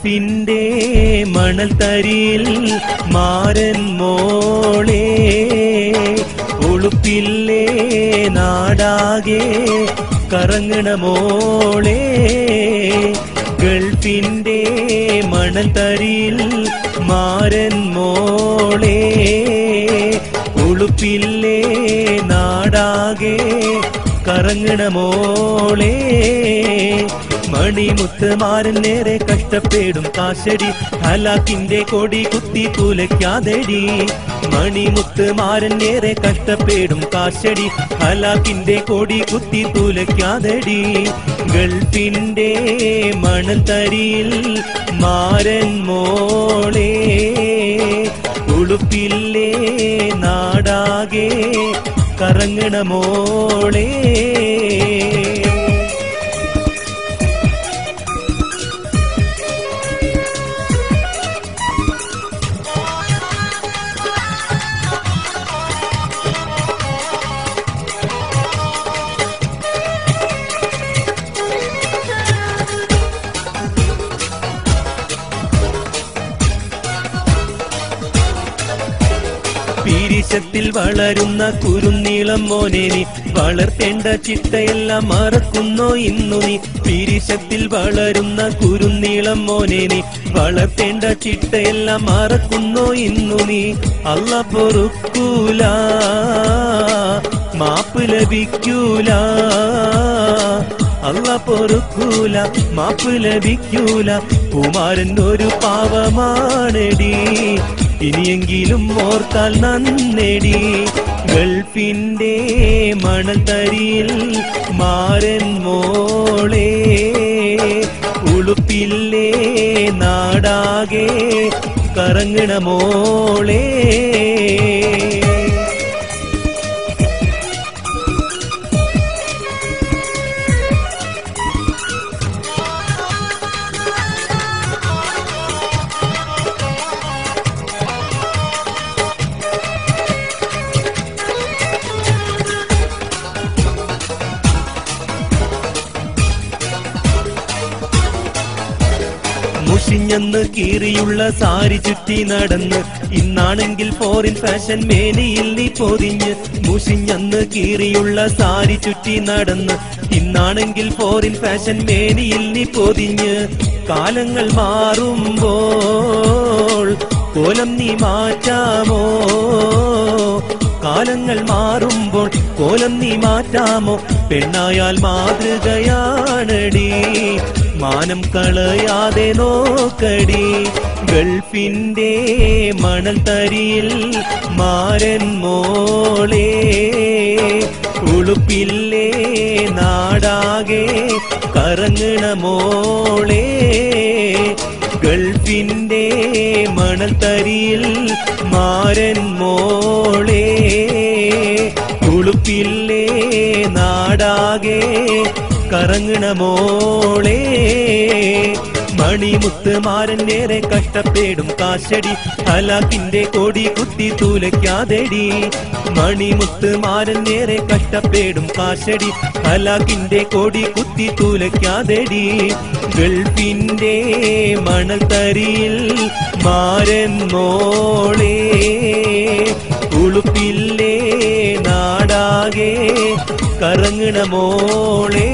ഗൾഫിന്റെ മണൽ തരിയിൽ മാരൻ മോളെ ഉളുപ്പില്ലേ നാടാകെ കറങ്ങണ മോളെ ഗൾഫിന്റെ മണൽ തരിയിൽ മാരൻ മോളെ ഉളുപ്പില്ലേ നാടാകെ കറങ്ങണ മോളെ മണിമുത്തുമാരൻ നേരെ കഷ്ടപ്പെടും കാശടി ഹലാക്കിന്റെ കൊടി കുത്തി തുലയ്ക്കാതെടി മണിമുത്തുമാരൻ നേരെ കഷ്ടപ്പെടും കാശടി ഹലാക്കിന്റെ കൊടി കുത്തി തുലയ്ക്കാതെടി ഗൾഫിന്റെ മണൽ തരിയിൽ മാരൻ മോളെ ഉളുപ്പില്ലേ നാടാകെ കറങ്ങണ മോളെ പീരിശത്തിൽ വളരുന്ന കുരുന്നീളം മോനെ നീ വളർത്തേണ്ട ചിട്ടയെല്ലാം മറക്കുന്നോ ഇന്നു നീ പീരിശത്തിൽ വളരുന്ന കുരുന്നീളം മോനെ നീ വളർത്തേണ്ട ചിട്ടയെല്ലാം മറക്കുന്നോ ഇന്നു നീ അല്ല പൊറുക്കൂല മാപ്പ് ലഭിക്കൂല അല്ല പൊറുക്കൂല മാപ്പ് ലഭിക്കൂല കുമാരൻ ഒരു പാവമാണെടി ഇനിയെങ്കിലും ഓർത്താൽ നന്നേടി ഗൾഫിന്റെ മണൽ തരിയിൽ മാരൻ മോളെ ഉളുപ്പില്ലേ നാടാകെ കറങ്ങണ മോളെ മുഷിഞ്ഞെന്ന് കീറിയുള്ള സാരി ചുറ്റി നടന്ന് ഇന്നാണെങ്കിൽ ഫോറിൻ ഫാഷൻ മേനിയിൽ നീ പൊതിഞ്ഞ് മുഷിഞ്ഞെന്ന് കീറിയുള്ള സാരി ചുറ്റി നടന്ന് ഇന്നാണെങ്കിൽ ഫോറിൻ ഫാഷൻ മേനിയിൽ നീ പൊതിഞ്ഞ് കാലങ്ങൾ മാറുമ്പോൾ കോലം നീ മാറ്റാമോ കാലങ്ങൾ മാറുമ്പോൾ കോലം നീ മാറ്റാമോ പെണ്ണായാൽ മാതൃകയാണടി മാനം കളയാതെ നോക്കടി ഗൾഫിന്റെ മണൽ തരിയിൽ മാരൻ മോളെ ഉളുപ്പില്ലേ നാടാകെ കറങ്ങണ മോളെ ഗൾഫിന്റെ മണൽ തരിയിൽ മാരൻ മോളെ ഉളുപ്പില്ലേ നാടാകെ കറങ്ങണ മോളെ മണിമുത്തുമാരൻ നേരെ കഷ്ടപ്പെടും കാശടി ഹലാക്കിന്റെ കൊടി കുത്തി തൂലയ്ക്കാതെടി മണിമുത്തുമാരൻ നേരെ കഷ്ടപ്പെടും കാശടി ഹലാക്കിന്റെ കൊടി കുത്തി തൂലയ്ക്കാതെടി ഗൾഫിന്റെ മണൽ തരിയിൽ മാരൻ മോളെ ഉളുപ്പില്ലേ നാടാകെ കറങ്ങണ മോളെ